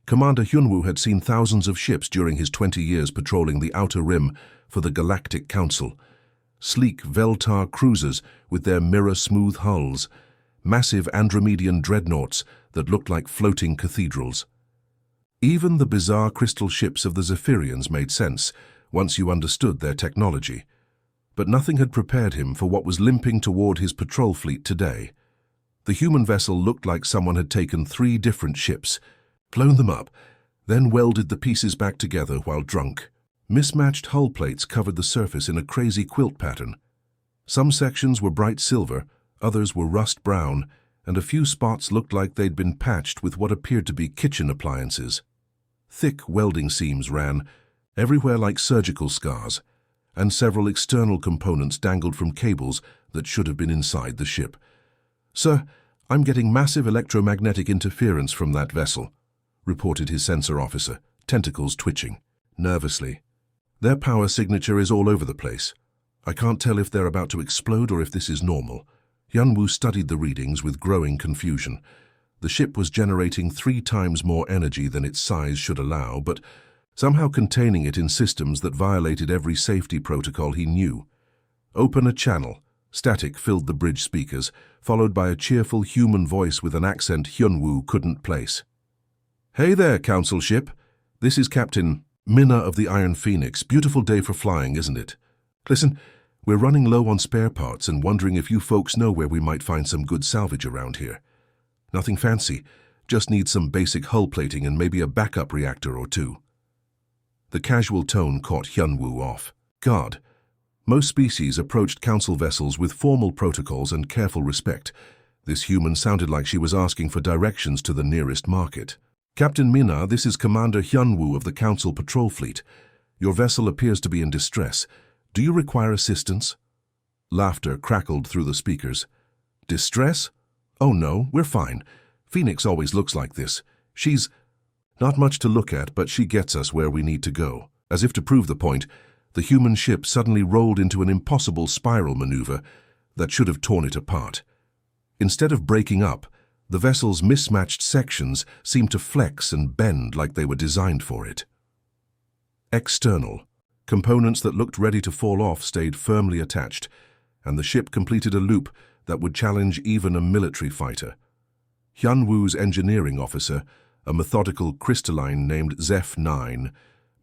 Commander Hyunwoo had seen thousands of ships during his 20 years patrolling the Outer Rim for the Galactic Council. Sleek Veltar cruisers with their mirror-smooth hulls, massive Andromedian dreadnoughts that looked like floating cathedrals. Even the bizarre crystal ships of the Zephyrians made sense once you understood their technology. But nothing had prepared him for what was limping toward his patrol fleet today. The human vessel looked like someone had taken 3 different ships, blown them up, then welded the pieces back together while drunk. Mismatched hull plates covered the surface in a crazy quilt pattern. Some sections were bright silver, others were rust brown, and a few spots looked like they'd been patched with what appeared to be kitchen appliances. Thick welding seams ran everywhere like surgical scars, and several external components dangled from cables that should have been inside the ship. "Sir, I'm getting massive electromagnetic interference from that vessel," reported his sensor officer, tentacles twitching nervously. "Their power signature is all over the place. I can't tell if they're about to explode or if this is normal." Hyunwoo studied the readings with growing confusion. The ship was generating 3 times more energy than its size should allow, but somehow containing it in systems that violated every safety protocol he knew. "Open a channel." Static filled the bridge speakers, followed by a cheerful human voice with an accent Hyunwoo couldn't place. "Hey there, Council ship. This is Captain Minna of the Iron Phoenix. Beautiful day for flying, isn't it? Listen, we're running low on spare parts and wondering if you folks know where we might find some good salvage around here. Nothing fancy, just need some basic hull plating and maybe a backup reactor or 2. The casual tone caught Hyunwoo off guard. Most species approached council vessels with formal protocols and careful respect. This human sounded like she was asking for directions to the nearest market. "Captain Minna, this is Commander Hyunwoo of the Council Patrol Fleet. Your vessel appears to be in distress. Do you require assistance?" Laughter crackled through the speakers. "Distress? Oh no, we're fine. Phoenix always looks like this. She's not much to look at, but she gets us where we need to go." As if to prove the point, the human ship suddenly rolled into an impossible spiral maneuver that should have torn it apart. Instead of breaking up, the vessel's mismatched sections seemed to flex and bend like they were designed for it. External. Components that looked ready to fall off stayed firmly attached, and the ship completed a loop that would challenge even a military fighter. Hyunwoo's engineering officer, a methodical crystalline named Zeph-9,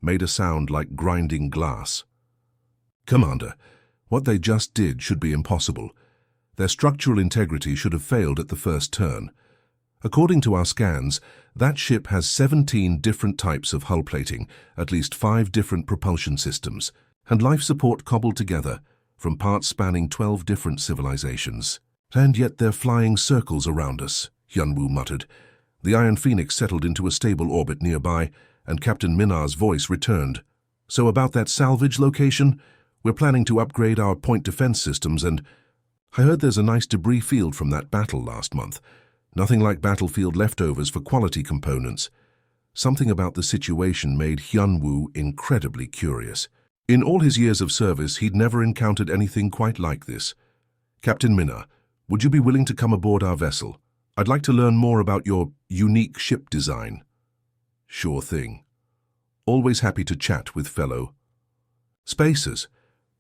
made a sound like grinding glass. "Commander, what they just did should be impossible. Their structural integrity should have failed at the first turn. According to our scans, that ship has 17 different types of hull plating, at least 5 different propulsion systems, and life support cobbled together from parts spanning 12 different civilizations. And yet they're flying circles around us," Hyunwoo muttered. The Iron Phoenix settled into a stable orbit nearby, and Captain Minna's voice returned. "So about that salvage location, we're planning to upgrade our point defense systems, and I heard there's a nice debris field from that battle last month. Nothing like battlefield leftovers for quality components." Something about the situation made Hyunwoo incredibly curious. In all his years of service, he'd never encountered anything quite like this. "Captain Minna, would you be willing to come aboard our vessel? I'd like to learn more about your unique ship design." "Sure thing. Always happy to chat with fellow spacers.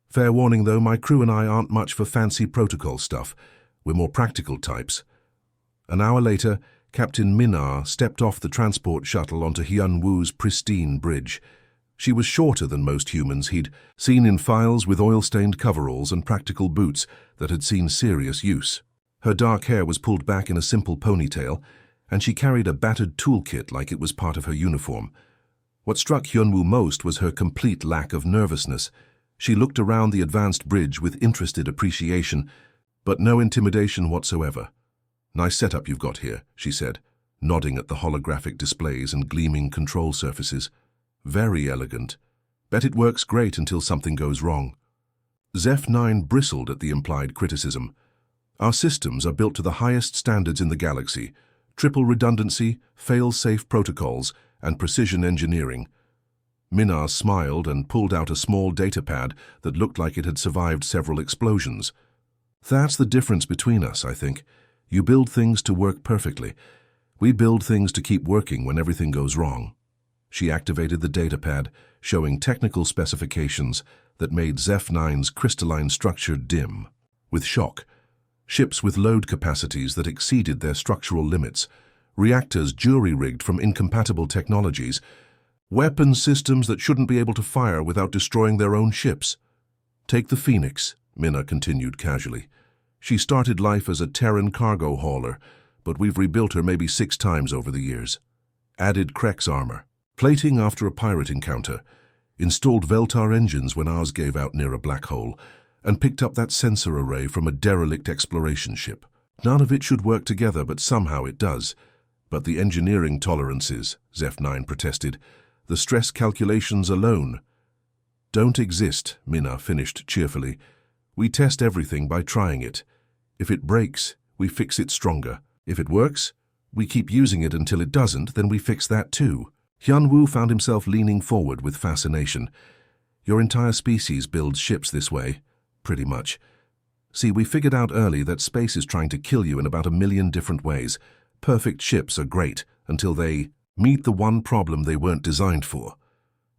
Fair warning though, my crew and I aren't much for fancy protocol stuff. We're more practical types." An hour later, Captain Minna stepped off the transport shuttle onto Hyunwoo's pristine bridge. She was shorter than most humans he'd seen in files, with oil-stained coveralls and practical boots that had seen serious use. Her dark hair was pulled back in a simple ponytail, and she carried a battered toolkit like it was part of her uniform. What struck Hyunwoo most was her complete lack of nervousness. She looked around the advanced bridge with interested appreciation, but no intimidation whatsoever. "Nice setup you've got here," she said, nodding at the holographic displays and gleaming control surfaces. "Very elegant. Bet it works great until something goes wrong." Zeph-9 bristled at the implied criticism. "Our systems are built to the highest standards in the galaxy: triple redundancy, fail-safe protocols, and precision engineering." Minna smiled and pulled out a small datapad that looked like it had survived several explosions. "That's the difference between us, I think. You build things to work perfectly. We build things to keep working when everything goes wrong. She activated the datapad, showing technical specifications that made Zeph-9's crystalline structure dim. With shock, ships with load capacities that exceeded their structural limits, reactors jury-rigged from incompatible technologies, weapon systems that shouldn't be able to fire without destroying their own ships. Take the Phoenix, Minna continued casually. She started life as a Terran cargo hauler, but we've rebuilt her maybe 6 times over the years. Added Krex armor, plating after a pirate encounter, installed Veltar engines when ours gave out near a black hole, and picked up that sensor array from a derelict exploration ship. None of it should work together, but somehow it does. But the engineering tolerances, Zeph-9 protested, the stress calculations alone, don't exist, Minna finished cheerfully. We test everything by trying it. If it breaks, we fix it stronger. If it works, we keep using it until it doesn't, then we fix that too. Hyunwoo found himself leaning forward with fascination. Your entire species builds ships this way, pretty much. See, we figured out early that space is trying to kill you in about 1 million different ways. Perfect ships are great until they meet the one problem they weren't designed for.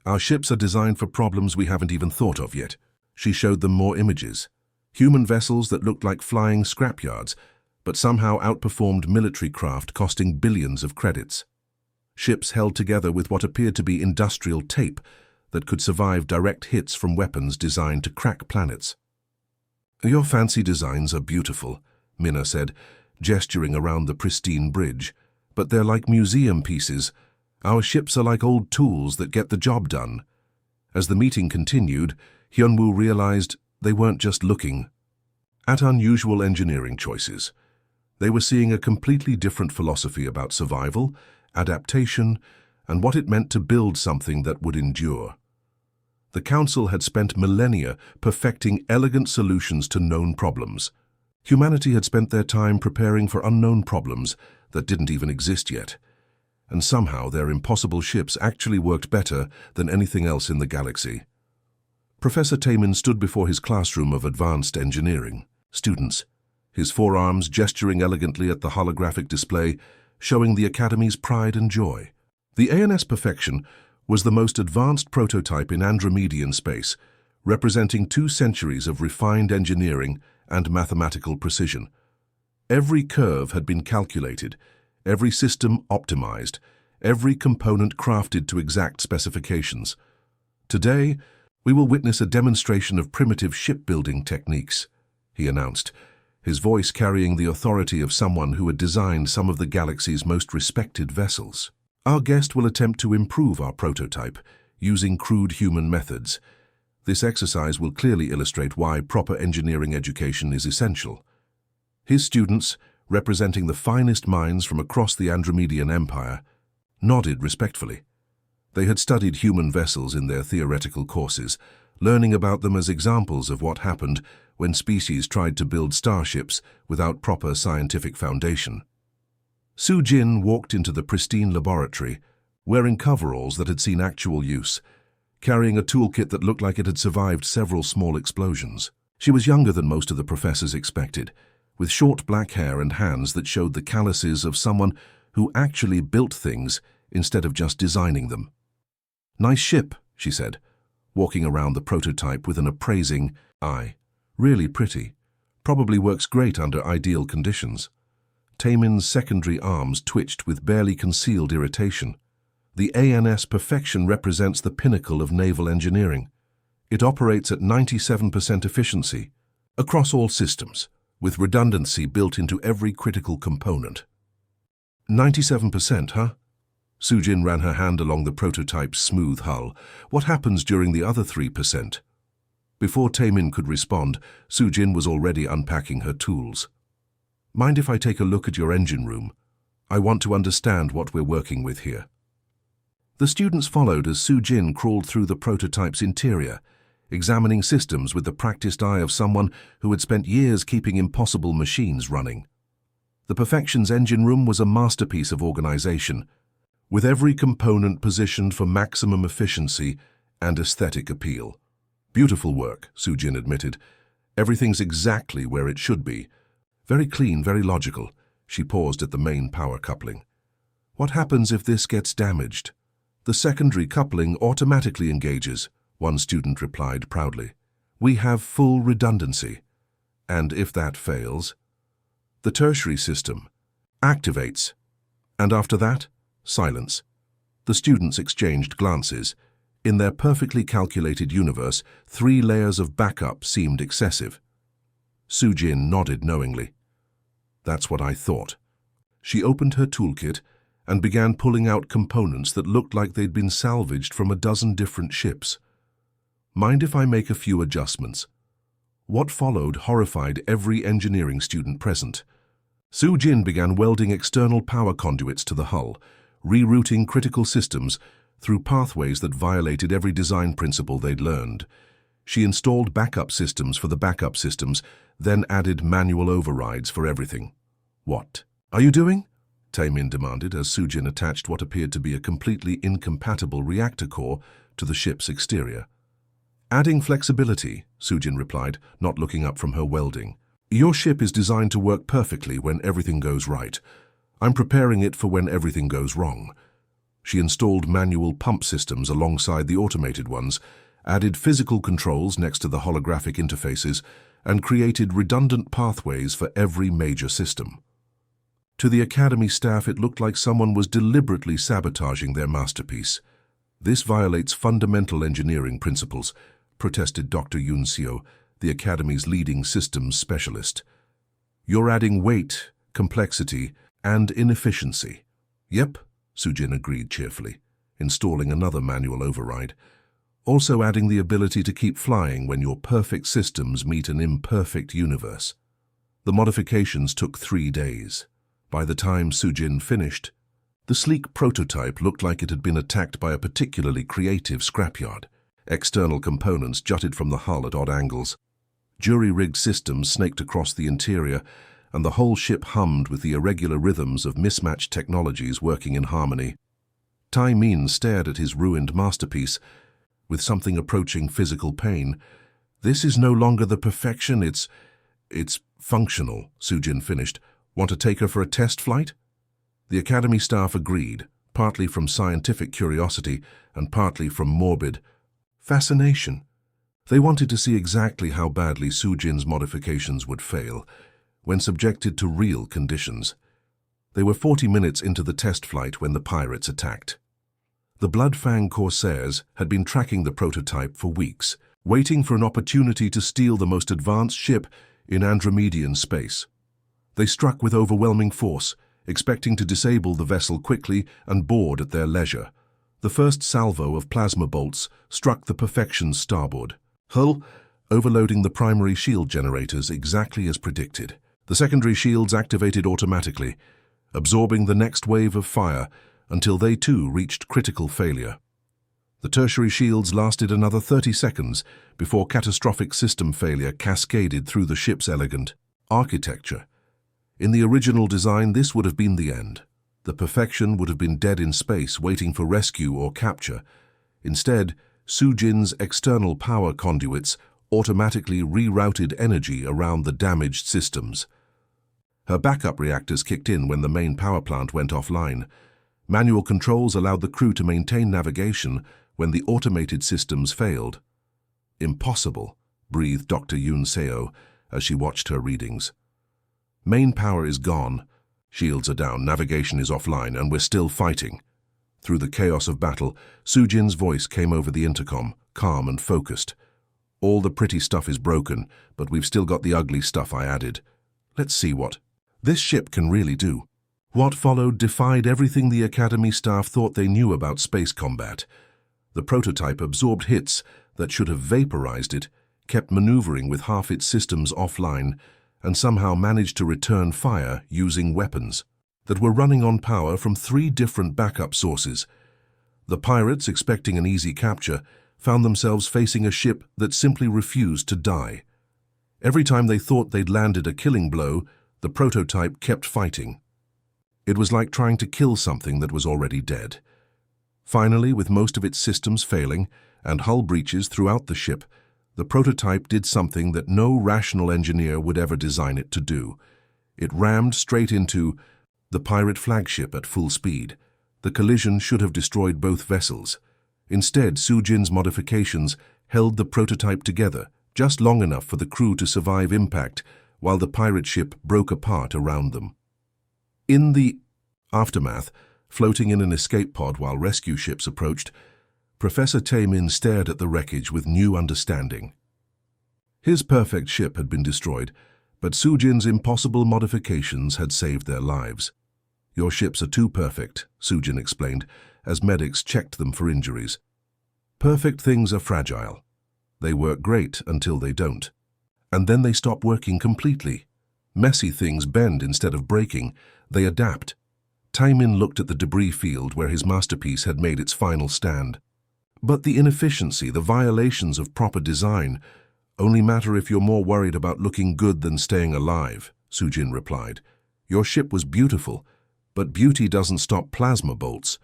Our ships are designed for problems we haven't even thought of yet. She showed them more images. Human vessels that looked like flying scrapyards, but somehow outperformed military craft costing billions of credits. Ships held together with what appeared to be industrial tape that could survive direct hits from weapons designed to crack planets. Your fancy designs are beautiful, Minna said, gesturing around the pristine bridge, but they're like museum pieces. Our ships are like old tools that get the job done. As the meeting continued, Hyunwoo realized they weren't just looking at unusual engineering choices. They were seeing a completely different philosophy about survival, adaptation, and what it meant to build something that would endure. The Council had spent millennia perfecting elegant solutions to known problems. Humanity had spent their time preparing for unknown problems that didn't even exist yet. And somehow their impossible ships actually worked better than anything else in the galaxy. Professor Taemin stood before his classroom of advanced engineering. Students, his forearms gesturing elegantly at the holographic display, showing the Academy's pride and joy. The ANS Perfection was the most advanced prototype in Andromedian space, representing 2 centuries of refined engineering and mathematical precision. Every curve had been calculated, every system optimized, every component crafted to exact specifications. Today, we will witness a demonstration of primitive shipbuilding techniques, he announced, his voice carrying the authority of someone who had designed some of the galaxy's most respected vessels. Our guest will attempt to improve our prototype using crude human methods. This exercise will clearly illustrate why proper engineering education is essential. His students, representing the finest minds from across the Andromedian Empire, nodded respectfully. They had studied human vessels in their theoretical courses, learning about them as examples of what happened when species tried to build starships without proper scientific foundation. Su Jin walked into the pristine laboratory, wearing coveralls that had seen actual use, carrying a toolkit that looked like it had survived several small explosions. She was younger than most of the professors expected, with short black hair and hands that showed the calluses of someone who actually built things instead of just designing them. "Nice ship," she said, walking around the prototype with an appraising eye. "Really pretty. Probably works great under ideal conditions." Taemin's secondary arms twitched with barely concealed irritation. The ANS Perfection represents the pinnacle of naval engineering. It operates at 97% efficiency across all systems, with redundancy built into every critical component. 97%, huh? Sujin ran her hand along the prototype's smooth hull. What happens during the other 3%? Before Taemin could respond, Sujin was already unpacking her tools. "Mind if I take a look at your engine room? I want to understand what we're working with here." The students followed as Sujin crawled through the prototype's interior, examining systems with the practiced eye of someone who had spent years keeping impossible machines running. The Perfection's engine room was a masterpiece of organization, with every component positioned for maximum efficiency and aesthetic appeal. "Beautiful work," Sujin admitted. "Everything's exactly where it should be. Very clean, very logical." She paused at the main power coupling. What happens if this gets damaged? The secondary coupling automatically engages, one student replied proudly. We have full redundancy. And if that fails? The tertiary system activates. And after that, silence. The students exchanged glances. In their perfectly calculated universe, 3 layers of backup seemed excessive. Sujin nodded knowingly. That's what I thought. She opened her toolkit and began pulling out components that looked like they'd been salvaged from a dozen different ships. Mind if I make a few adjustments? What followed horrified every engineering student present. Sujin began welding external power conduits to the hull, rerouting critical systems through pathways that violated every design principle they'd learned. She installed backup systems for the backup systems, then added manual overrides for everything. What are you doing? Taemin demanded as Sujin attached what appeared to be a completely incompatible reactor core to the ship's exterior. Adding flexibility, Sujin replied, not looking up from her welding. Your ship is designed to work perfectly when everything goes right. I'm preparing it for when everything goes wrong. She installed manual pump systems alongside the automated ones, added physical controls next to the holographic interfaces, and created redundant pathways for every major system. To the Academy staff, it looked like someone was deliberately sabotaging their masterpiece. This violates fundamental engineering principles, protested Dr. Yoon Seo, the Academy's leading systems specialist. You're adding weight, complexity, and inefficiency. Yep, Sujin agreed cheerfully, installing another manual override. Also adding the ability to keep flying when your perfect systems meet an imperfect universe. The modifications took 3 days. By the time Sujin finished, the sleek prototype looked like it had been attacked by a particularly creative scrapyard. External components jutted from the hull at odd angles. Jury-rigged systems snaked across the interior, and the whole ship hummed with the irregular rhythms of mismatched technologies working in harmony. Taemin stared at his ruined masterpiece, with something approaching physical pain. This is no longer the perfection, it's functional, Sujin finished. Want to take her for a test flight? The Academy staff agreed, partly from scientific curiosity and partly from morbid fascination. They wanted to see exactly how badly Sujin's modifications would fail when subjected to real conditions. They were 40 minutes into the test flight when the pirates attacked. The Bloodfang Corsairs had been tracking the prototype for weeks, waiting for an opportunity to steal the most advanced ship in Andromedian space. They struck with overwhelming force, expecting to disable the vessel quickly and board at their leisure. The first salvo of plasma bolts struck the Perfection's starboard hull, overloading the primary shield generators exactly as predicted. The secondary shields activated automatically, absorbing the next wave of fire until they too reached critical failure. The tertiary shields lasted another 30 seconds before catastrophic system failure cascaded through the ship's elegant architecture. In the original design, this would have been the end. The Perfection would have been dead in space, waiting for rescue or capture. Instead, Sujin's external power conduits automatically rerouted energy around the damaged systems. Her backup reactors kicked in when the main power plant went offline. Manual controls allowed the crew to maintain navigation when the automated systems failed. Impossible, breathed Dr. Yoon Seo as she watched her readings. Main power is gone, shields are down, navigation is offline, and we're still fighting. Through the chaos of battle, Sujin's voice came over the intercom, calm and focused. All the pretty stuff is broken, but we've still got the ugly stuff I added. Let's see what this ship can really do. What followed defied everything the Academy staff thought they knew about space combat. The prototype absorbed hits that should have vaporized it, kept maneuvering with half its systems offline, and somehow managed to return fire using weapons that were running on power from 3 different backup sources. The pirates, expecting an easy capture, found themselves facing a ship that simply refused to die. Every time they thought they'd landed a killing blow, the prototype kept fighting. It was like trying to kill something that was already dead. Finally, with most of its systems failing and hull breaches throughout the ship, the prototype did something that no rational engineer would ever design it to do. It rammed straight into the pirate flagship at full speed. The collision should have destroyed both vessels. Instead, Sujin's modifications held the prototype together, just long enough for the crew to survive impact, while the pirate ship broke apart around them. In the aftermath, floating in an escape pod while rescue ships approached, Professor Taemin stared at the wreckage with new understanding. His perfect ship had been destroyed, but Sujin's impossible modifications had saved their lives. "Your ships are too perfect," Sujin explained, as medics checked them for injuries. "Perfect things are fragile. They work great until they don't. And then they stop working completely. Messy things bend instead of breaking. They adapt." Taemin looked at the debris field where his masterpiece had made its final stand. "But the inefficiency, the violations of proper design, only matter if you're more worried about looking good than staying alive," Sujin replied. "Your ship was beautiful, but beauty doesn't stop plasma bolts."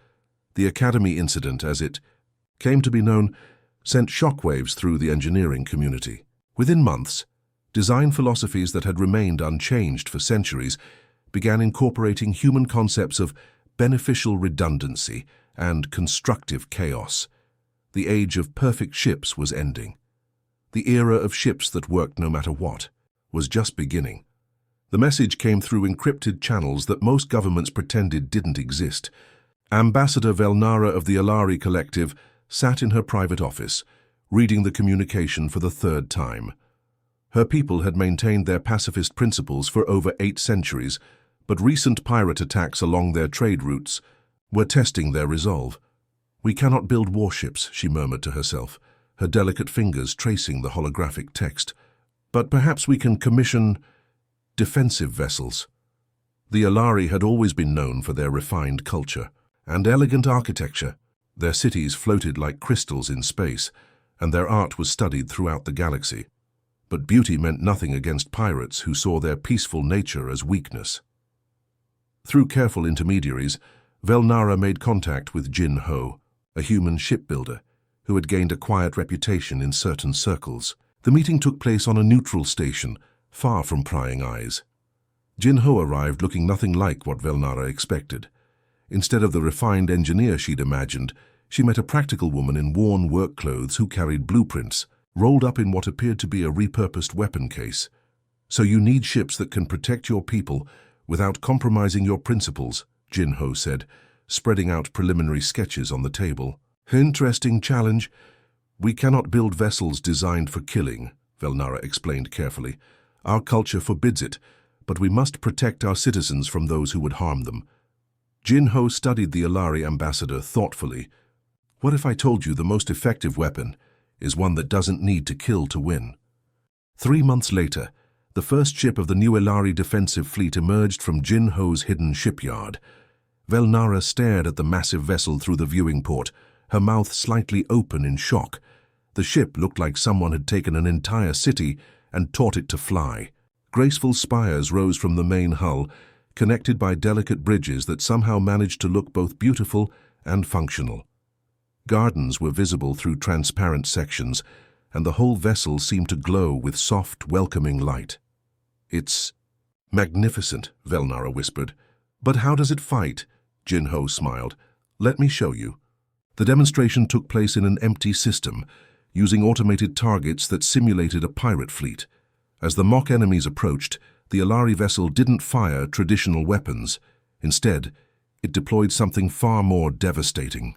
The Academy incident, as it came to be known, sent shockwaves through the engineering community. Within months, design philosophies that had remained unchanged for centuries began incorporating human concepts of beneficial redundancy and constructive chaos. The age of perfect ships was ending. The era of ships that worked no matter what was just beginning. The message came through encrypted channels that most governments pretended didn't exist. Ambassador Velnara of the Alari Collective sat in her private office, reading the communication for the third time. Her people had maintained their pacifist principles for over 8 centuries, but recent pirate attacks along their trade routes were testing their resolve. "We cannot build warships," she murmured to herself, her delicate fingers tracing the holographic text. "But perhaps we can commission defensive vessels." The Alari had always been known for their refined culture and elegant architecture. Their cities floated like crystals in space, and their art was studied throughout the galaxy. But beauty meant nothing against pirates who saw their peaceful nature as weakness. Through careful intermediaries, Velnara made contact with Jin Ho, a human shipbuilder who had gained a quiet reputation in certain circles. The meeting took place on a neutral station, far from prying eyes. Jin Ho arrived looking nothing like what Velnara expected. Instead of the refined engineer she'd imagined, she met a practical woman in worn work clothes who carried blueprints, rolled up in what appeared to be a repurposed weapon case. "So you need ships that can protect your people without compromising your principles," Jin Ho said, spreading out preliminary sketches on the table. "Interesting challenge. We cannot build vessels designed for killing," Velnara explained carefully. "Our culture forbids it, but we must protect our citizens from those who would harm them." Jin Ho studied the Alari ambassador thoughtfully. "What if I told you the most effective weapon is one that doesn't need to kill to win?" 3 months later, the first ship of the new Alari defensive fleet emerged from Jin Ho's hidden shipyard. Velnara stared at the massive vessel through the viewing port, her mouth slightly open in shock. The ship looked like someone had taken an entire city and taught it to fly. Graceful spires rose from the main hull, connected by delicate bridges that somehow managed to look both beautiful and functional. Gardens were visible through transparent sections, and the whole vessel seemed to glow with soft, welcoming light. "It's magnificent," Velnara whispered. "But how does it fight?" Jin Ho smiled. "Let me show you." The demonstration took place in an empty system, using automated targets that simulated a pirate fleet. As the mock enemies approached, the Alari vessel didn't fire traditional weapons. Instead, it deployed something far more devastating.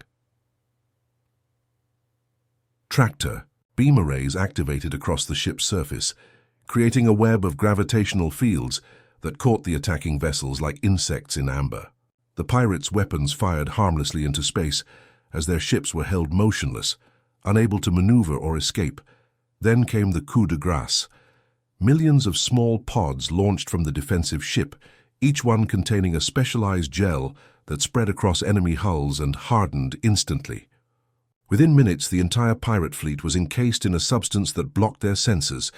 Tractor beam arrays activated across the ship's surface, creating a web of gravitational fields that caught the attacking vessels like insects in amber. The pirates' weapons fired harmlessly into space as their ships were held motionless, unable to maneuver or escape. Then came the coup de grace. Millions of small pods launched from the defensive ship, each one containing a specialized gel that spread across enemy hulls and hardened instantly. Within minutes, the entire pirate fleet was encased in a substance that blocked their sensors,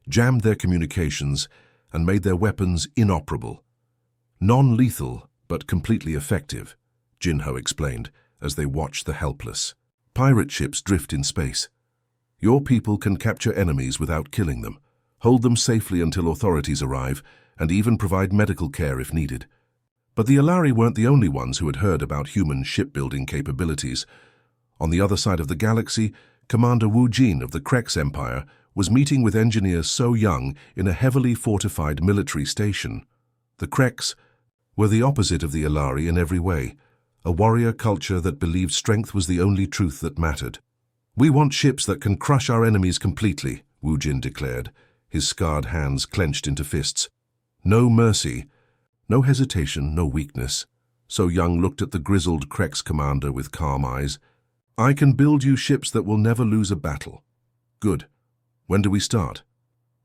jammed their communications, and made their weapons inoperable. "Non-lethal, but completely effective," Jin Ho explained as they watched the helpless. "Pirate ships drift in space. Your people can capture enemies without killing them, hold them safely until authorities arrive, and even provide medical care if needed. But the Alari weren't the only ones who had heard about human shipbuilding capabilities. On the other side of the galaxy, Commander Wu Jin of the Krex Empire was meeting with engineer So Young in a heavily fortified military station. The Krex were the opposite of the Alari in every way, a warrior culture that believed strength was the only truth that mattered. "We want ships that can crush our enemies completely," Wu Jin declared, his scarred hands clenched into fists. "No mercy, no hesitation, no weakness." So Young looked at the grizzled Krex commander with calm eyes. "I can build you ships that will never lose a battle." "Good. When do we start?"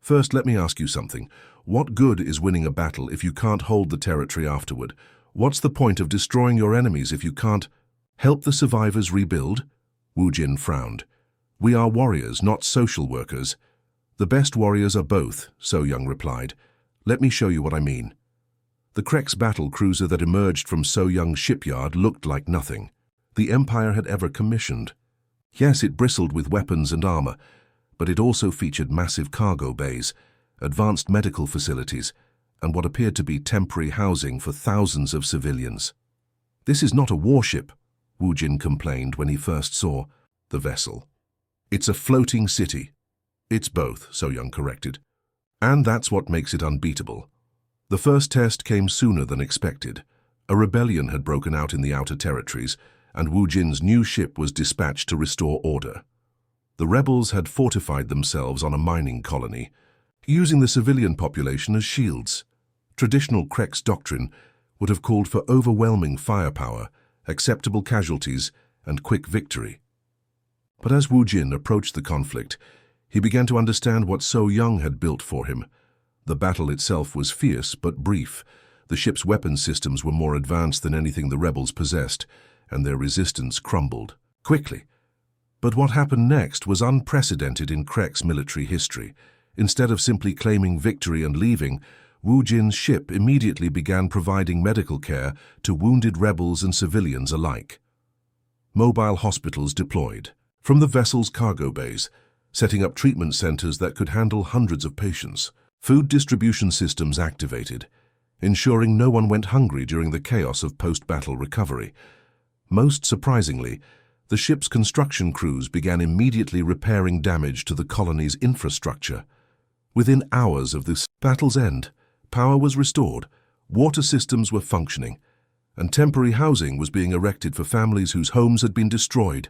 "First, let me ask you something. What good is winning a battle if you can't hold the territory afterward? What's the point of destroying your enemies if you can't help the survivors rebuild?" Wu Jin frowned. "We are warriors, not social workers." "The best warriors are both," So Young replied. "Let me show you what I mean." The Krex battle cruiser that emerged from So Young's shipyard looked like nothing the Empire had ever commissioned. Yes, it bristled with weapons and armor, but it also featured massive cargo bays, advanced medical facilities, and what appeared to be temporary housing for thousands of civilians. "This is not a warship," Wu Jin complained when he first saw the vessel. "It's a floating city." "It's both," So Young corrected. "And that's what makes it unbeatable." The first test came sooner than expected. A rebellion had broken out in the outer territories, and Wu Jin's new ship was dispatched to restore order. The rebels had fortified themselves on a mining colony, using the civilian population as shields. Traditional Krex doctrine would have called for overwhelming firepower, acceptable casualties, and quick victory. But as Wu Jin approached the conflict, he began to understand what So Young had built for him. The battle itself was fierce but brief. The ship's weapon systems were more advanced than anything the rebels possessed, and their resistance crumbled quickly. But what happened next was unprecedented in Krex military history. Instead of simply claiming victory and leaving, Wu Jin's ship immediately began providing medical care to wounded rebels and civilians alike. Mobile hospitals deployed from the vessel's cargo bays, setting up treatment centers that could handle hundreds of patients. Food distribution systems activated, ensuring no one went hungry during the chaos of post-battle recovery. Most surprisingly, the ship's construction crews began immediately repairing damage to the colony's infrastructure. Within hours of this battle's end, power was restored, water systems were functioning, and temporary housing was being erected for families whose homes had been destroyed.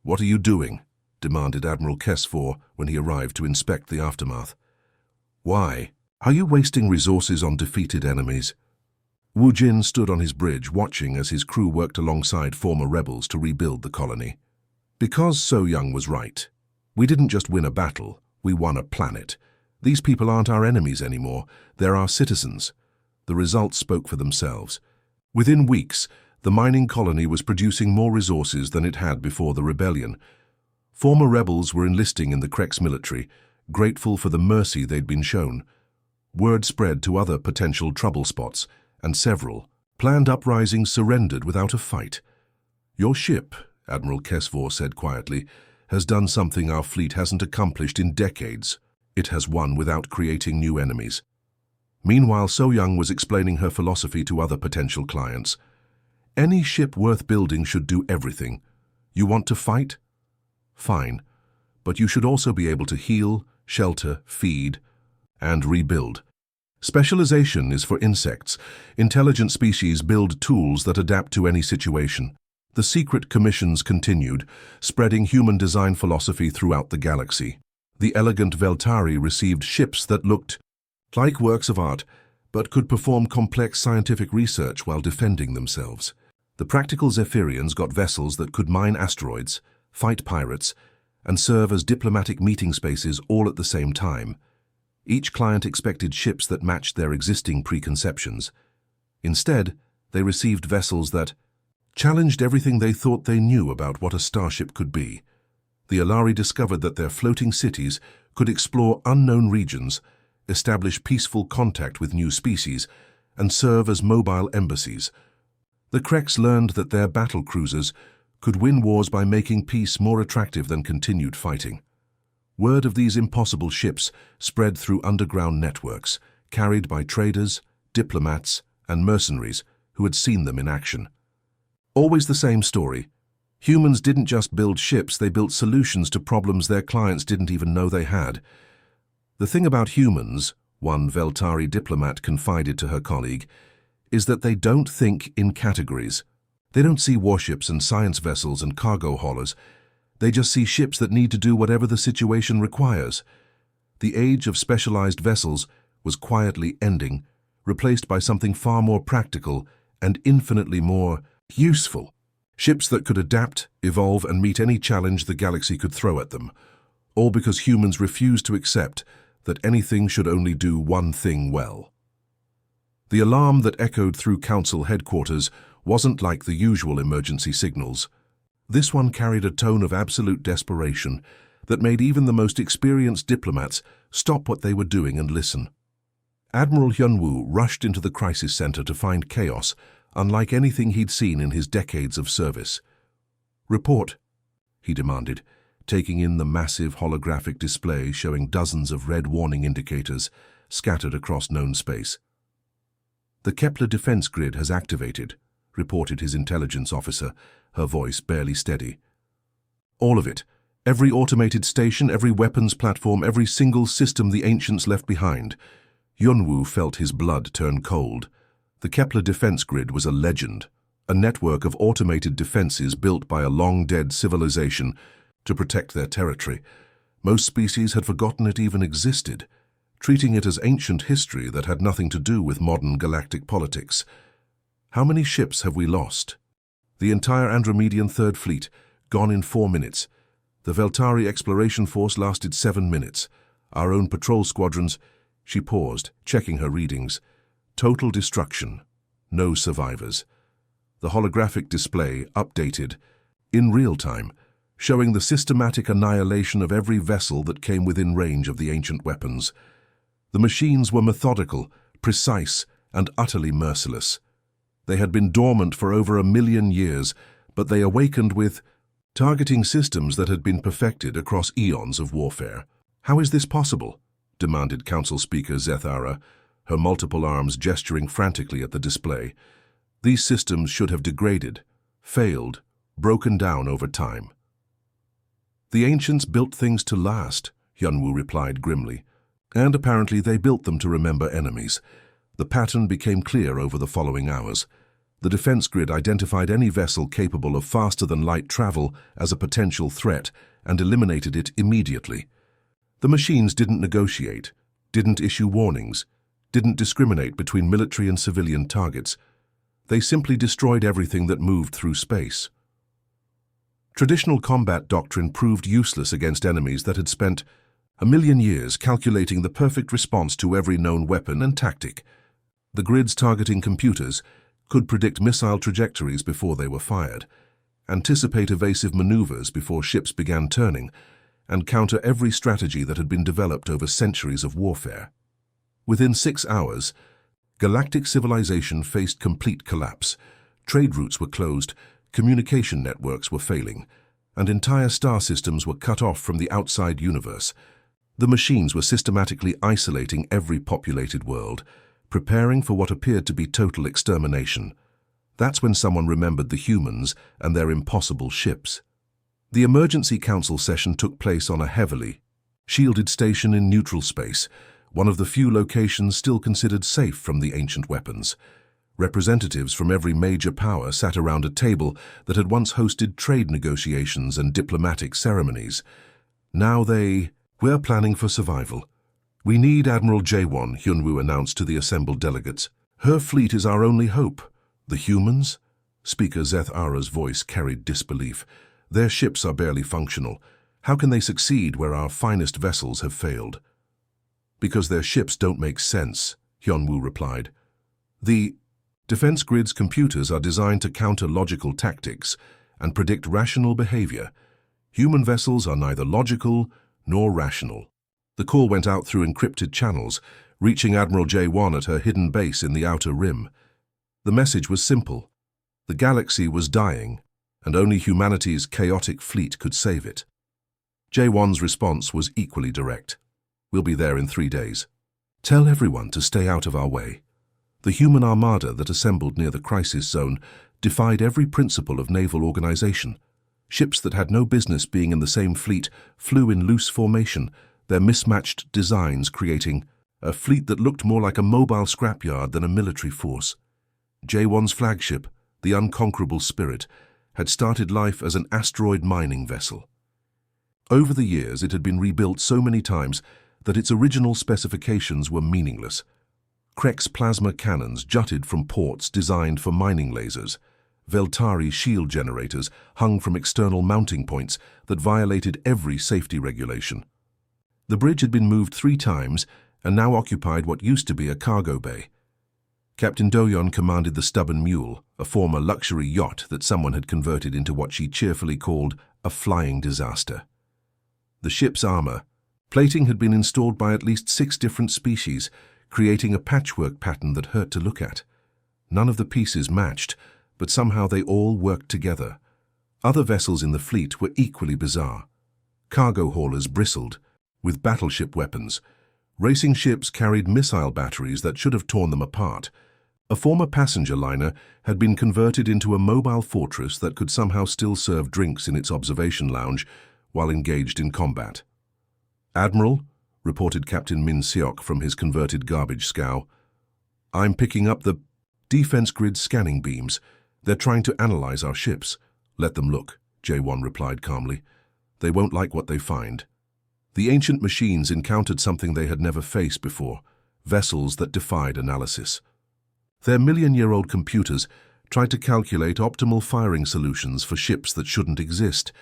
"What are you doing?" demanded Admiral Kesfor when he arrived to inspect the aftermath. "Why? Are you wasting resources on defeated enemies?" Wu Jin stood on his bridge watching as his crew worked alongside former rebels to rebuild the colony. "Because So Young was right. We didn't just win a battle, we won a planet. These people aren't our enemies anymore, they're our citizens." The results spoke for themselves. Within weeks, the mining colony was producing more resources than it had before the rebellion. Former rebels were enlisting in the Krex military, grateful for the mercy they'd been shown. Word spread to other potential trouble spots, and several planned uprisings surrendered without a fight. "Your ship," Admiral Kesfor said quietly, "has done something our fleet hasn't accomplished in decades. It has won without creating new enemies." Meanwhile, So Young was explaining her philosophy to other potential clients. "Any ship worth building should do everything. You want to fight? Fine. But you should also be able to heal, shelter, feed, and rebuild. Specialization is for insects. Intelligent species build tools that adapt to any situation." The secret commissions continued, spreading human design philosophy throughout the galaxy. The elegant Veltari received ships that looked like works of art, but could perform complex scientific research while defending themselves. The practical Zephyrians got vessels that could mine asteroids, fight pirates, and serve as diplomatic meeting spaces all at the same time. Each client expected ships that matched their existing preconceptions. Instead, they received vessels that challenged everything they thought they knew about what a starship could be. The Alari discovered that their floating cities could explore unknown regions, establish peaceful contact with new species, and serve as mobile embassies. The Krex learned that their battle cruisers could win wars by making peace more attractive than continued fighting. Word of these impossible ships spread through underground networks, carried by traders, diplomats, and mercenaries who had seen them in action. Always the same story. Humans didn't just build ships, they built solutions to problems their clients didn't even know they had. The thing about humans, one Veltari diplomat confided to her colleague, is that they don't think in categories. They don't see warships and science vessels and cargo haulers. They just see ships that need to do whatever the situation requires. The age of specialized vessels was quietly ending, replaced by something far more practical and infinitely more useful. Ships that could adapt, evolve, and meet any challenge the galaxy could throw at them, all because humans refused to accept that anything should only do one thing well. The alarm that echoed through Council headquarters wasn't like the usual emergency signals. This one carried a tone of absolute desperation that made even the most experienced diplomats stop what they were doing and listen. Admiral Hyunwoo rushed into the crisis center to find chaos, unlike anything he'd seen in his decades of service. "Report," he demanded, taking in the massive holographic display showing dozens of red warning indicators scattered across known space. "The Kepler defense grid has activated," reported his intelligence officer, her voice barely steady. "All of it. Every automated station, every weapons platform, every single system the ancients left behind." Hyunwoo felt his blood turn cold. The Kepler defense grid was a legend, a network of automated defenses built by a long-dead civilization to protect their territory. Most species had forgotten it even existed, treating it as ancient history that had nothing to do with modern galactic politics. "How many ships have we lost?" "The entire Andromedian Third Fleet, gone in 4 minutes. The Veltari exploration force lasted 7 minutes. Our own patrol squadrons—" She paused, checking her readings. "Total destruction. No survivors." The holographic display updated in real time, showing the systematic annihilation of every vessel that came within range of the ancient weapons. The machines were methodical, precise, and utterly merciless. They had been dormant for over 1,000,000 years, but they awakened with targeting systems that had been perfected across eons of warfare. "How is this possible?" demanded Council Speaker Zethara, her multiple arms gesturing frantically at the display. "These systems should have degraded, failed, broken down over time." "The ancients built things to last," Hyunwoo replied grimly. "And apparently they built them to remember enemies." The pattern became clear over the following hours. The defense grid identified any vessel capable of faster-than-light travel as a potential threat and eliminated it immediately. The machines didn't negotiate, didn't issue warnings, didn't discriminate between military and civilian targets. They simply destroyed everything that moved through space. Traditional combat doctrine proved useless against enemies that had spent 1,000,000 years calculating the perfect response to every known weapon and tactic. The grid's targeting computers could predict missile trajectories before they were fired, anticipate evasive maneuvers before ships began turning, and counter every strategy that had been developed over centuries of warfare. Within 6 hours, galactic civilization faced complete collapse. Trade routes were closed, communication networks were failing, and entire star systems were cut off from the outside universe. The machines were systematically isolating every populated world, preparing for what appeared to be total extermination. That's when someone remembered the humans and their impossible ships. The emergency council session took place on a heavily shielded station in neutral space, one of the few locations still considered safe from the ancient weapons. Representatives from every major power sat around a table that had once hosted trade negotiations and diplomatic ceremonies. Now "We're planning for survival. We need Admiral Jaewon," Hyunwoo announced to the assembled delegates. "Her fleet is our only hope." "The humans?" Speaker Zethara's voice carried disbelief. "Their ships are barely functional. How can they succeed where our finest vessels have failed?" "Because their ships don't make sense," Hyunwoo replied. "The defense grid's computers are designed to counter logical tactics and predict rational behavior. Human vessels are neither logical nor rational." The call went out through encrypted channels, reaching Admiral Jaewon at her hidden base in the Outer Rim. The message was simple. The galaxy was dying, and only humanity's chaotic fleet could save it. Jaewon's response was equally direct. "We'll be there in 3 days. Tell everyone to stay out of our way." The human armada that assembled near the crisis zone defied every principle of naval organization. Ships that had no business being in the same fleet flew in loose formation, their mismatched designs creating a fleet that looked more like a mobile scrapyard than a military force. J1's flagship, the Unconquerable Spirit, had started life as an asteroid mining vessel. Over the years, it had been rebuilt so many times that its original specifications were meaningless. Krex plasma cannons jutted from ports designed for mining lasers. Veltari shield generators hung from external mounting points that violated every safety regulation. The bridge had been moved 3 times and now occupied what used to be a cargo bay. Captain Doyon commanded the Stubborn Mule, a former luxury yacht that someone had converted into what she cheerfully called a flying disaster. The ship's armor plating had been installed by at least 6 different species, creating a patchwork pattern that hurt to look at. None of the pieces matched, but somehow they all worked together. Other vessels in the fleet were equally bizarre. Cargo haulers bristled with battleship weapons. Racing ships carried missile batteries that should have torn them apart. A former passenger liner had been converted into a mobile fortress that could somehow still serve drinks in its observation lounge while engaged in combat. "Admiral," reported Captain Min Seok from his converted garbage scow, "I'm picking up the defense grid scanning beams. They're trying to analyze our ships." "Let them look," J1 replied calmly. "They won't like what they find." The ancient machines encountered something they had never faced before, vessels that defied analysis. Their million-year-old computers tried to calculate optimal firing solutions for ships that shouldn't exist,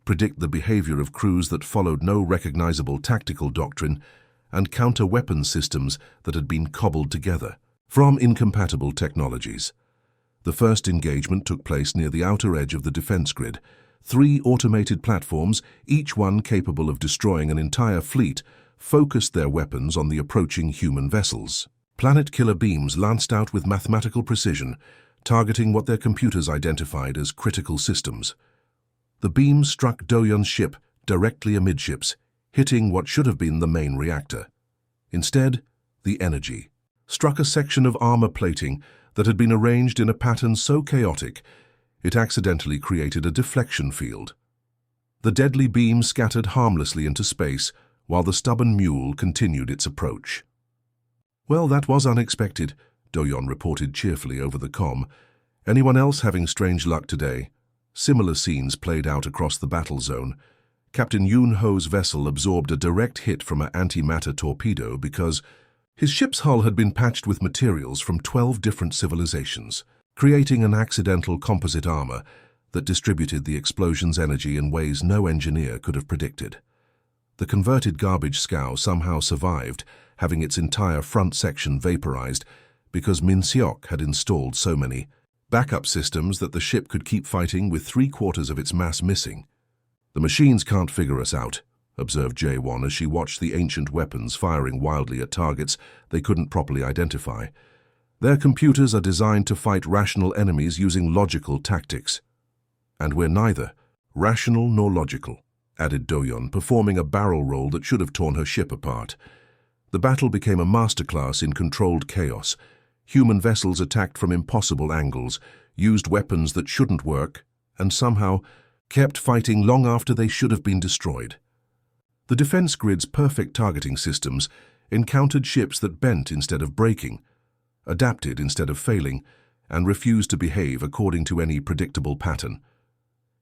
predict the behavior of crews that followed no recognizable tactical doctrine, and counter weapons systems that had been cobbled together from incompatible technologies. The first engagement took place near the outer edge of the defense grid. 3 automated platforms, each one capable of destroying an entire fleet, focused their weapons on the approaching human vessels. Planet-killer beams lanced out with mathematical precision, targeting what their computers identified as critical systems. The beams struck Doyon's ship directly amidships, hitting what should have been the main reactor. Instead, the energy struck a section of armor plating that had been arranged in a pattern so chaotic it accidentally created a deflection field. The deadly beam scattered harmlessly into space while the Stubborn Mule continued its approach. "Well, that was unexpected," Doyon reported cheerfully over the comm. "Anyone else having strange luck today?" Similar scenes played out across the battle zone. Captain Yoon Ho's vessel absorbed a direct hit from an antimatter torpedo because his ship's hull had been patched with materials from 12 different civilizations, creating an accidental composite armor that distributed the explosion's energy in ways no engineer could have predicted. The converted garbage scow somehow survived, having its entire front section vaporized because Min Seok had installed so many backup systems that the ship could keep fighting with 3/4 of its mass missing. "The machines can't figure us out," observed J1 as she watched the ancient weapons firing wildly at targets they couldn't properly identify. "Their computers are designed to fight rational enemies using logical tactics." "And we're neither rational nor logical," added Doyon, performing a barrel roll that should have torn her ship apart. The battle became a masterclass in controlled chaos. Human vessels attacked from impossible angles, used weapons that shouldn't work, and somehow kept fighting long after they should have been destroyed. The defense grid's perfect targeting systems encountered ships that bent instead of breaking, adapted instead of failing, and refused to behave according to any predictable pattern.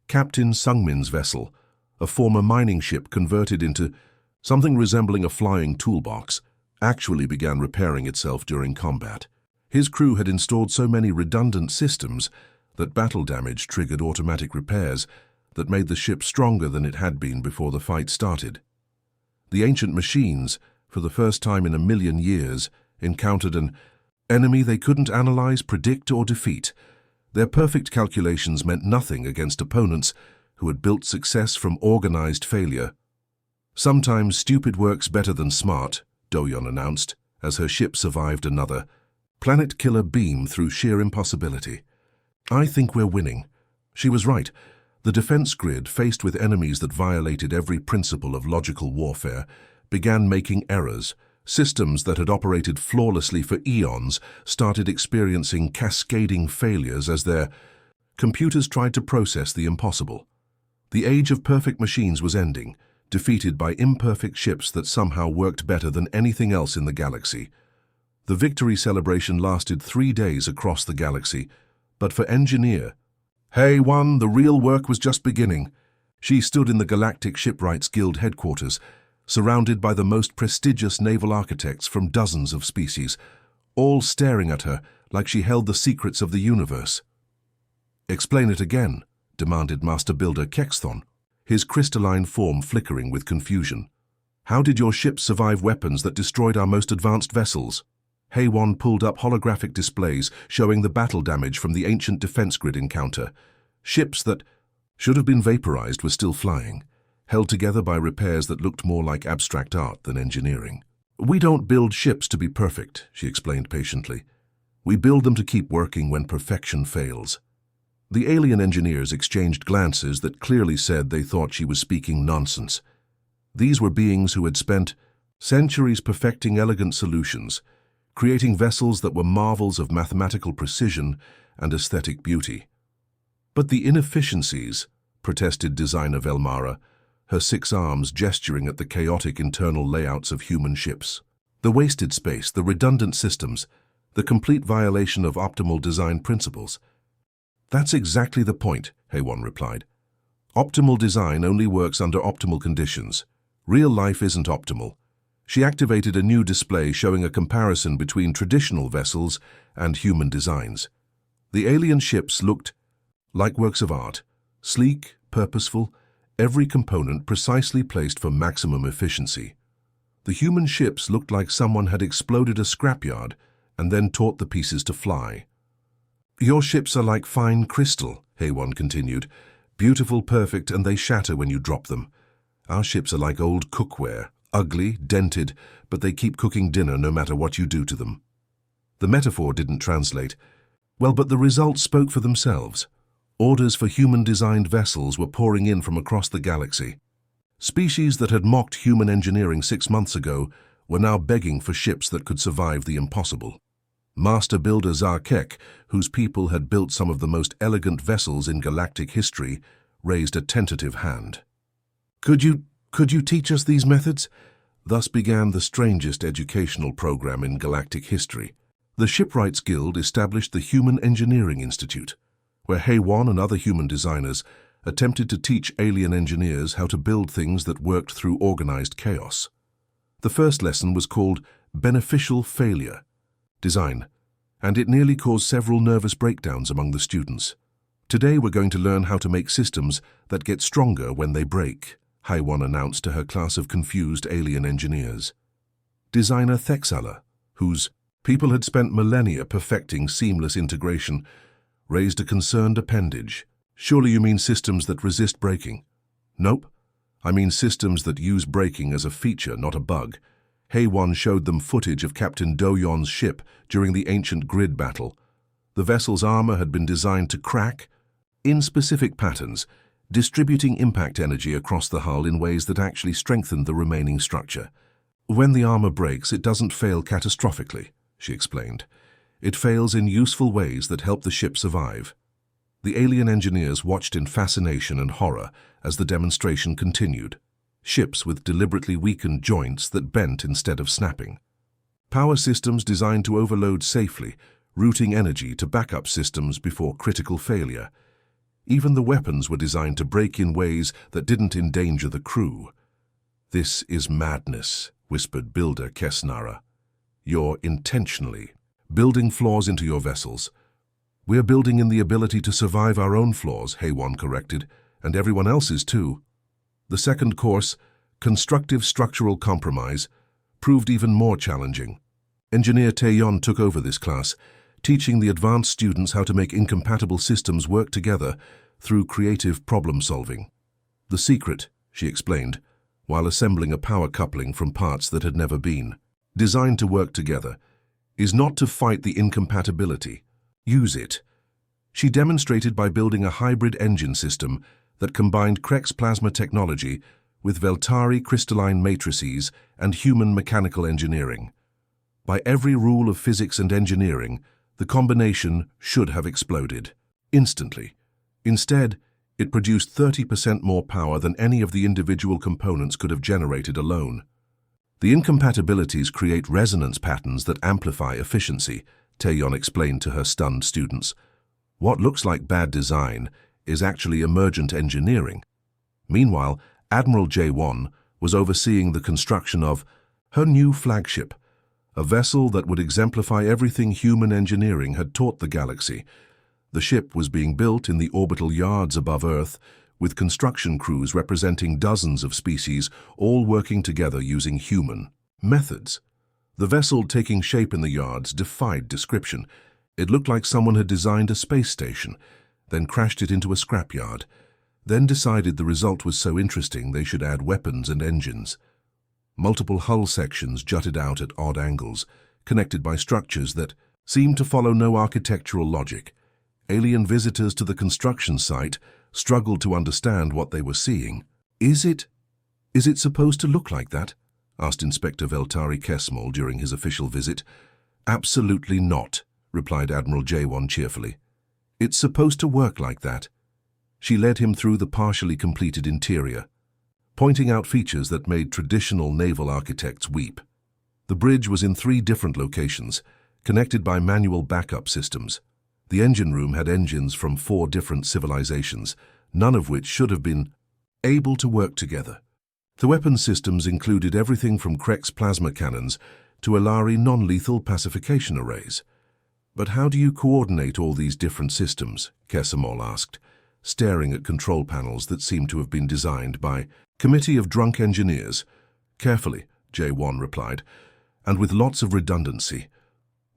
Captain Sungmin's vessel, a former mining ship converted into something resembling a flying toolbox, actually began repairing itself during combat. His crew had installed so many redundant systems that battle damage triggered automatic repairs that made the ship stronger than it had been before the fight started. The ancient machines, for the first time in a million years, encountered an enemy they couldn't analyze, predict, or defeat. Their perfect calculations meant nothing against opponents who had built success from organized failure. "Sometimes stupid works better than smart," Doyon announced, as her ship survived another planet-killer beam through sheer impossibility. "I think we're winning." She was right. The defense grid, faced with enemies that violated every principle of logical warfare, began making errors, Systems that had operated flawlessly for eons started experiencing cascading failures as their computers tried to process the impossible. The age of perfect machines was ending, defeated by imperfect ships that somehow worked better than anything else in the galaxy. The victory celebration lasted 3 days across the galaxy, but for Engineer, HFY, the real work was just beginning. She stood in the Galactic Shipwrights Guild headquarters, surrounded by the most prestigious naval architects from dozens of species, all staring at her like she held the secrets of the universe. "Explain it again," demanded Master Builder Kexthon, his crystalline form flickering with confusion. "How did your ships survive weapons that destroyed our most advanced vessels?" HFY pulled up holographic displays showing the battle damage from the ancient defense grid encounter. Ships that should have been vaporized were still flying, held together by repairs that looked more like abstract art than engineering. "We don't build ships to be perfect," she explained patiently. "We build them to keep working when perfection fails." The alien engineers exchanged glances that clearly said they thought she was speaking nonsense. These were beings who had spent centuries perfecting elegant solutions, creating vessels that were marvels of mathematical precision and aesthetic beauty. "But the inefficiencies," protested designer Velmara, her 6 arms gesturing at the chaotic internal layouts of human ships. "The wasted space, the redundant systems, the complete violation of optimal design principles." "That's exactly the point," HFY replied. "Optimal design only works under optimal conditions. Real life isn't optimal." She activated a new display showing a comparison between traditional vessels and human designs. The alien ships looked like works of art, sleek, purposeful, every component precisely placed for maximum efficiency. The human ships looked like someone had exploded a scrapyard and then taught the pieces to fly. "Your ships are like fine crystal," HFY continued. "Beautiful, perfect, and they shatter when you drop them. Our ships are like old cookware, ugly, dented, but they keep cooking dinner no matter what you do to them." The metaphor didn't translate. Well, but the results spoke for themselves. Orders for human-designed vessels were pouring in from across the galaxy. Species that had mocked human engineering 6 months ago were now begging for ships that could survive the impossible. Master Builder Zarkek, whose people had built some of the most elegant vessels in galactic history, raised a tentative hand. Could you teach us these methods?" Thus began the strangest educational program in galactic history. The Shipwrights Guild established the Human Engineering Institute, where HFY and other human designers attempted to teach alien engineers how to build things that worked through organized chaos. The first lesson was called Beneficial Failure Design, and it nearly caused several nervous breakdowns among the students. "Today we're going to learn how to make systems that get stronger when they break," HFY announced to her class of confused alien engineers. Designer Thexala, whose people had spent millennia perfecting seamless integration, raised a concerned appendage. "Surely you mean systems that resist breaking?" "Nope. I mean systems that use breaking as a feature, not a bug." HFY showed them footage of Captain Do-Yon's ship during the ancient grid battle. The vessel's armor had been designed to crack in specific patterns, distributing impact energy across the hull in ways that actually strengthened the remaining structure. "When the armor breaks, it doesn't fail catastrophically," she explained. "It fails in useful ways that help the ship survive." The alien engineers watched in fascination and horror as the demonstration continued. Ships with deliberately weakened joints that bent instead of snapping. Power systems designed to overload safely, routing energy to backup systems before critical failure. Even the weapons were designed to break in ways that didn't endanger the crew. "This is madness," whispered Builder Kesnara. "You're intentionally building flaws into your vessels." "We're building in the ability to survive our own flaws," HFY corrected, "and everyone else's too." The second course, Constructive Structural Compromise, proved even more challenging. Engineer Taeyeon took over this class, teaching the advanced students how to make incompatible systems work together through creative problem-solving. "The secret," she explained, while assembling a power coupling from parts that had never been designed to work together, "is not to fight the incompatibility. Use it." She demonstrated by building a hybrid engine system that combined Krex plasma technology with Veltari crystalline matrices and human mechanical engineering. By every rule of physics and engineering, the combination should have exploded instantly. Instead, it produced 30% more power than any of the individual components could have generated alone. The incompatibilities create resonance patterns that amplify efficiency, Taeyeon explained to her stunned students. What looks like bad design is actually emergent engineering. Meanwhile, Admiral Jae-won was overseeing the construction of her new flagship, a vessel that would exemplify everything human engineering had taught the galaxy. The ship was being built in the orbital yards above Earth, with construction crews representing dozens of species, all working together using human methods. The vessel taking shape in the yards defied description. It looked like someone had designed a space station, then crashed it into a scrapyard, then decided the result was so interesting they should add weapons and engines. Multiple hull sections jutted out at odd angles, connected by structures that seemed to follow no architectural logic. Alien visitors to the construction site struggled to understand what they were seeing. Is it supposed to look like that?" asked Inspector Veltari Kesmol during his official visit. "Absolutely not," replied Admiral Jae-won cheerfully. "It's supposed to work like that." She led him through the partially completed interior, pointing out features that made traditional naval architects weep. The bridge was in 3 different locations, connected by manual backup systems. The engine room had engines from 4 different civilizations, none of which should have been able to work together. The weapons systems included everything from Krex plasma cannons to Alari non-lethal pacification arrays. "But how do you coordinate all these different systems?" Kesemol asked, staring at control panels that seemed to have been designed by committee of drunk engineers. "Carefully," Jae-won replied, "and with lots of redundancy."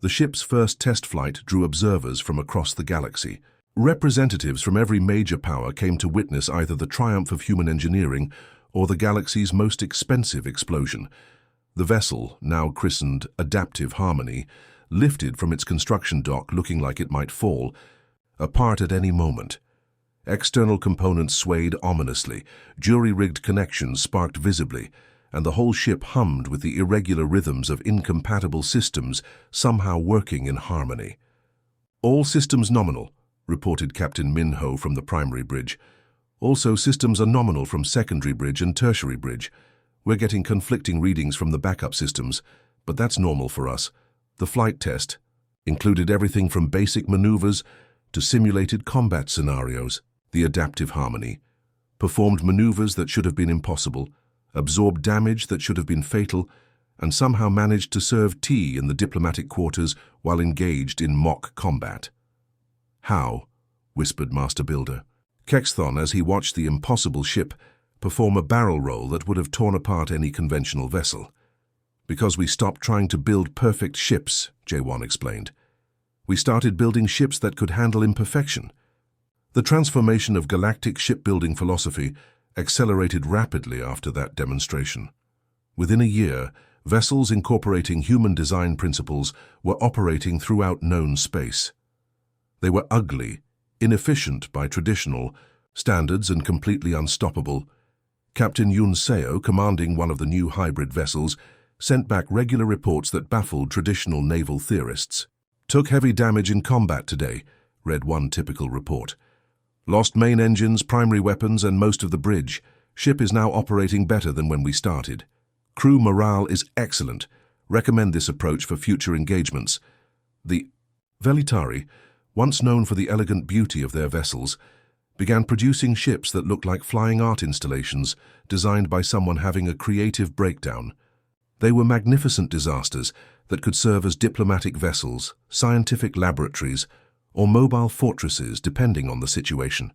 The ship's first test flight drew observers from across the galaxy. Representatives from every major power came to witness either the triumph of human engineering or the galaxy's most expensive explosion. The vessel, now christened Adaptive Harmony, lifted from its construction dock looking like it might fall, apart at any moment. External components swayed ominously, jury-rigged connections sparked visibly, and the whole ship hummed with the irregular rhythms of incompatible systems somehow working in harmony. "All systems nominal," reported Captain Minho from the primary bridge. "Also, systems are nominal from secondary bridge and tertiary bridge. We're getting conflicting readings from the backup systems, but that's normal for us." The flight test included everything from basic maneuvers to simulated combat scenarios. The Adaptive Harmony performed maneuvers that should have been impossible, absorbed damage that should have been fatal, and somehow managed to serve tea in the diplomatic quarters while engaged in mock combat. "How?" whispered Master Builder Kexthon as he watched the impossible ship perform a barrel roll that would have torn apart any conventional vessel. "Because we stopped trying to build perfect ships," Jae-won explained. "We started building ships that could handle imperfection." The transformation of galactic shipbuilding philosophy accelerated rapidly after that demonstration. Within a year, vessels incorporating human design principles were operating throughout known space. They were ugly, inefficient by traditional standards and completely unstoppable. Captain Yoon Seo, commanding one of the new hybrid vessels, sent back regular reports that baffled traditional naval theorists. "Took heavy damage in combat today," read one typical report. "Lost main engines, primary weapons, and most of the bridge. Ship is now operating better than when we started. Crew morale is excellent. Recommend this approach for future engagements." The Velitari, once known for the elegant beauty of their vessels, began producing ships that looked like flying art installations designed by someone having a creative breakdown. They were magnificent disasters that could serve as diplomatic vessels, scientific laboratories, or mobile fortresses depending on the situation.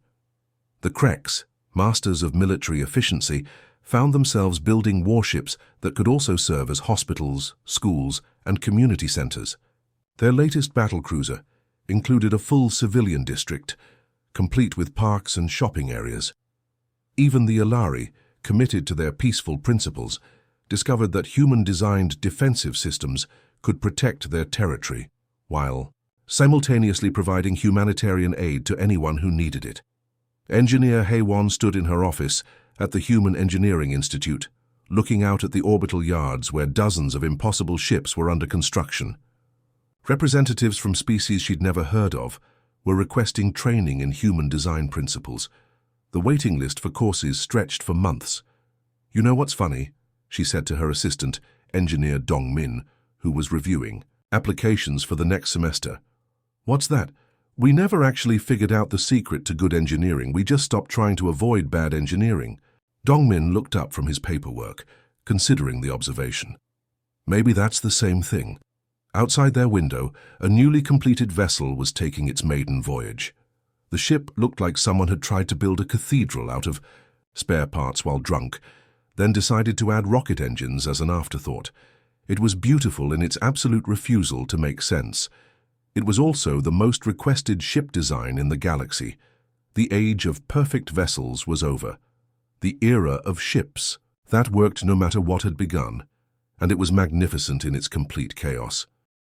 The Krex, masters of military efficiency, found themselves building warships that could also serve as hospitals, schools, and community centers. Their latest battlecruiser included a full civilian district, complete with parks and shopping areas. Even the Alari, committed to their peaceful principles, discovered that human-designed defensive systems could protect their territory, while simultaneously providing humanitarian aid to anyone who needed it. Engineer Haewon stood in her office at the Human Engineering Institute, looking out at the orbital yards where dozens of impossible ships were under construction. Representatives from species she'd never heard of were requesting training in human design principles. The waiting list for courses stretched for months. "You know what's funny?" she said to her assistant, Engineer Dong Min, who was reviewing applications for the next semester. "What's that? We never actually figured out the secret to good engineering. We just stopped trying to avoid bad engineering." Dong Min looked up from his paperwork, considering the observation. Maybe that's the same thing. Outside their window, a newly completed vessel was taking its maiden voyage. The ship looked like someone had tried to build a cathedral out of spare parts while drunk, then decided to add rocket engines as an afterthought. It was beautiful in its absolute refusal to make sense. It was also the most requested ship design in the galaxy. The age of perfect vessels was over. The era of ships. That worked no matter what had begun, and it was magnificent in its complete chaos.